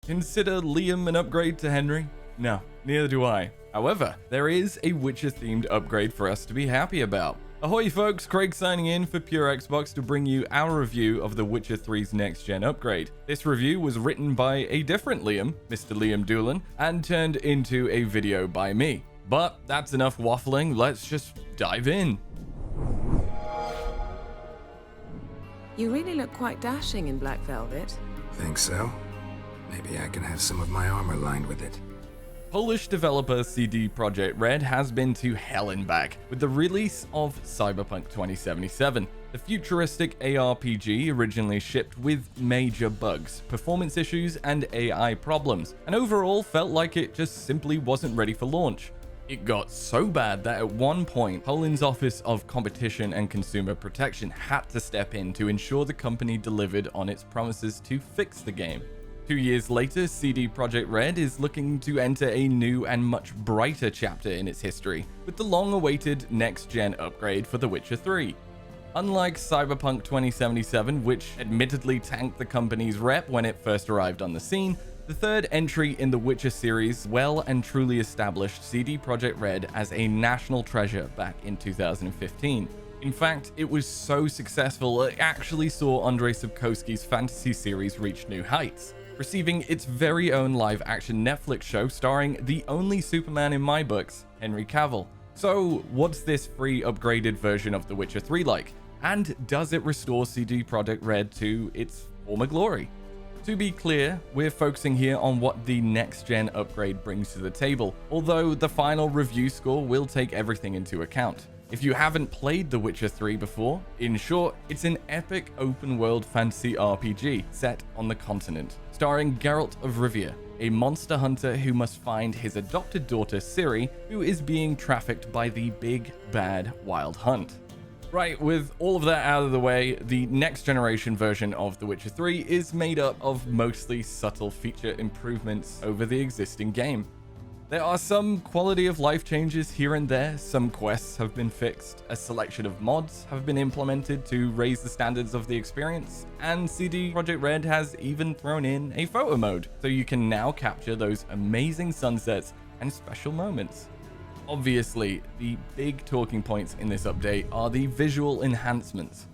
Consider Liam an upgrade to Henry? No, neither do I. However, there is a Witcher-themed upgrade for us to be happy about. Ahoy folks, Craig signing in for Pure Xbox to bring you our review of The Witcher 3's next-gen upgrade. This review was written by a different Liam, Mr. Liam Doolan, and turned into a video by me. But that's enough waffling, let's just dive in. You really look quite dashing in black velvet. Think so? Maybe I can have some of my armor lined with it. Polish developer CD Projekt Red has been to hell and back with the release of Cyberpunk 2077. The futuristic ARPG originally shipped with major bugs, performance issues, and AI problems, and overall felt like it just simply wasn't ready for launch. It got so bad that at one point, Poland's Office of Competition and Consumer Protection had to step in to ensure the company delivered on its promises to fix the game. 2 years later, CD Projekt Red is looking to enter a new and much brighter chapter in its history, with the long-awaited next-gen upgrade for The Witcher 3. Unlike Cyberpunk 2077, which admittedly tanked the company's rep when it first arrived on the scene, the third entry in the Witcher series well and truly established CD Projekt Red as a national treasure back in 2015. In fact, it was so successful it actually saw Andrzej Sapkowski's fantasy series reach new heights, receiving its very own live-action Netflix show starring the only Superman in my books, Henry Cavill. So, what's this free upgraded version of The Witcher 3 like? And does it restore CD Projekt Red to its former glory? To be clear, we're focusing here on what the next-gen upgrade brings to the table, although the final review score will take everything into account. If you haven't played The Witcher 3 before, in short, it's an epic open-world fantasy RPG set on the continent, starring Geralt of Rivia, a monster hunter who must find his adopted daughter Ciri, who is being trafficked by the big bad Wild Hunt. Right, with all of that out of the way, the next generation version of The Witcher 3 is made up of mostly subtle feature improvements over the existing game. There are some quality of life changes here and there, some quests have been fixed, a selection of mods have been implemented to raise the standards of the experience, and CD Projekt Red has even thrown in a photo mode, so you can now capture those amazing sunsets and special moments. Obviously, the big talking points in this update are the visual enhancements.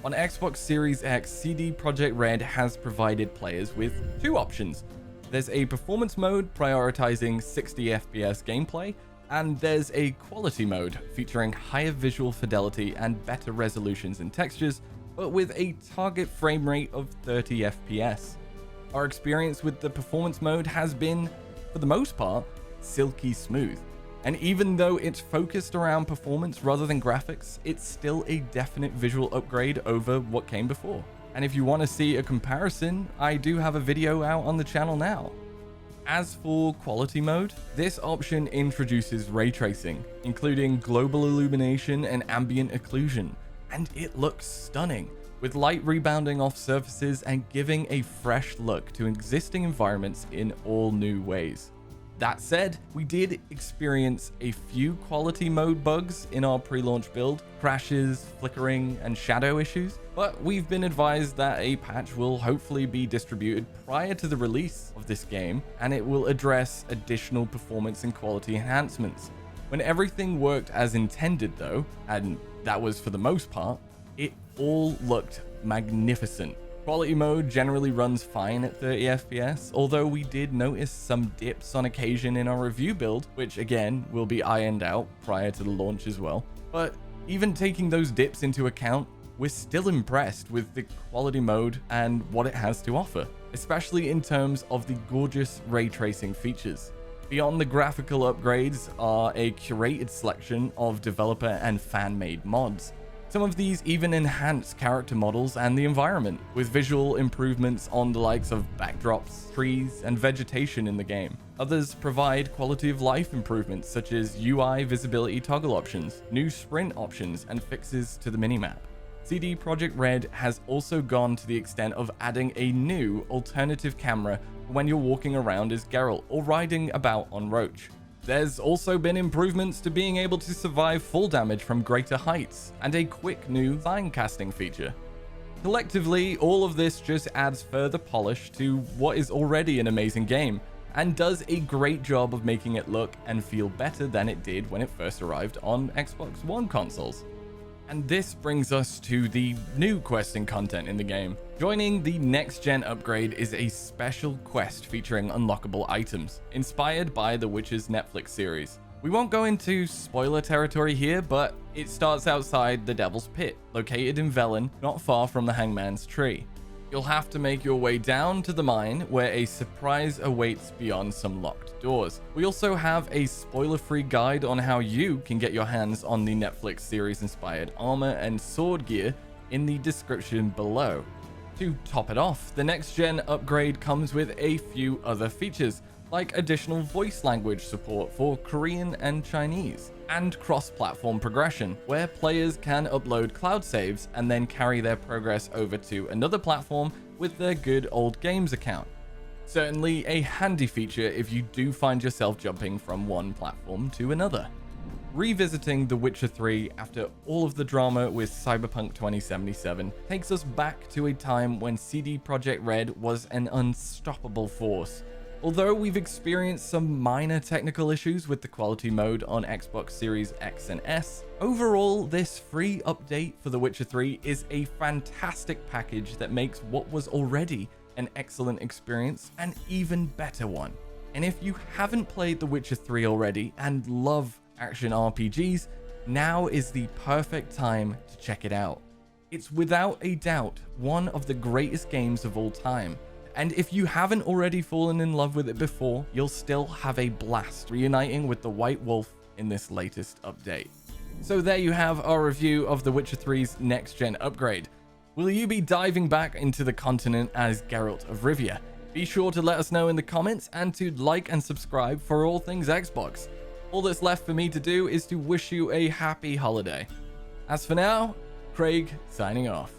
On Xbox Series X, CD Projekt Red has provided players with two options. There's a performance mode prioritizing 60 FPS gameplay, and there's a quality mode featuring higher visual fidelity and better resolutions and textures, but with a target frame rate of 30 FPS. Our experience with the performance mode has been, for the most part, silky smooth. And even though it's focused around performance rather than graphics, it's still a definite visual upgrade over what came before. And if you want to see a comparison, I do have a video out on the channel now. As for quality mode, this option introduces ray tracing, including global illumination and ambient occlusion, and it looks stunning, with light rebounding off surfaces and giving a fresh look to existing environments in all new ways. That said, we did experience a few quality mode bugs in our pre-launch build, crashes, flickering, and shadow issues, but we've been advised that a patch will hopefully be distributed prior to the release of this game, and it will address additional performance and quality enhancements. When everything worked as intended though, and that was for the most part, it all looked magnificent. Quality mode generally runs fine at 30 FPS, although we did notice some dips on occasion in our review build, which again will be ironed out prior to the launch as well. But even taking those dips into account, we're still impressed with the quality mode and what it has to offer, especially in terms of the gorgeous ray tracing features. Beyond the graphical upgrades are a curated selection of developer and fan-made mods. Some of these even enhance character models and the environment, with visual improvements on the likes of backdrops, trees, and vegetation in the game. Others provide quality of life improvements such as UI visibility toggle options, new sprint options, and fixes to the minimap. CD Projekt Red has also gone to the extent of adding a new alternative camera when you're walking around as Geralt or riding about on Roach. There's also been improvements to being able to survive fall damage from greater heights, and a quick new sign casting feature. Collectively, all of this just adds further polish to what is already an amazing game, and does a great job of making it look and feel better than it did when it first arrived on Xbox One consoles. And this brings us to the new questing content in the game. Joining the next-gen upgrade is a special quest featuring unlockable items, inspired by The Witcher's Netflix series. We won't go into spoiler territory here, but it starts outside the Devil's Pit, located in Velen, not far from the Hangman's Tree. You'll have to make your way down to the mine, where a surprise awaits beyond some locked doors. We also have a spoiler-free guide on how you can get your hands on the Netflix series-inspired armor and sword gear in the description below. To top it off, the next-gen upgrade comes with a few other features, like additional voice language support for Korean and Chinese, and cross-platform progression, where players can upload cloud saves and then carry their progress over to another platform with their good old games account. Certainly a handy feature if you do find yourself jumping from one platform to another. Revisiting The Witcher 3 after all of the drama with Cyberpunk 2077 takes us back to a time when CD Projekt Red was an unstoppable force. Although we've experienced some minor technical issues with the quality mode on Xbox Series X and S, overall this free update for The Witcher 3 is a fantastic package that makes what was already an excellent experience an even better one. And if you haven't played The Witcher 3 already and love action RPGs, now is the perfect time to check it out. It's without a doubt one of the greatest games of all time. And if you haven't already fallen in love with it before, you'll still have a blast reuniting with the White Wolf in this latest update. So there you have our review of The Witcher 3's next-gen upgrade. Will you be diving back into the continent as Geralt of Rivia? Be sure to let us know in the comments and to like and subscribe for all things Xbox. All that's left for me to do is to wish you a happy holiday. As for now, Craig signing off.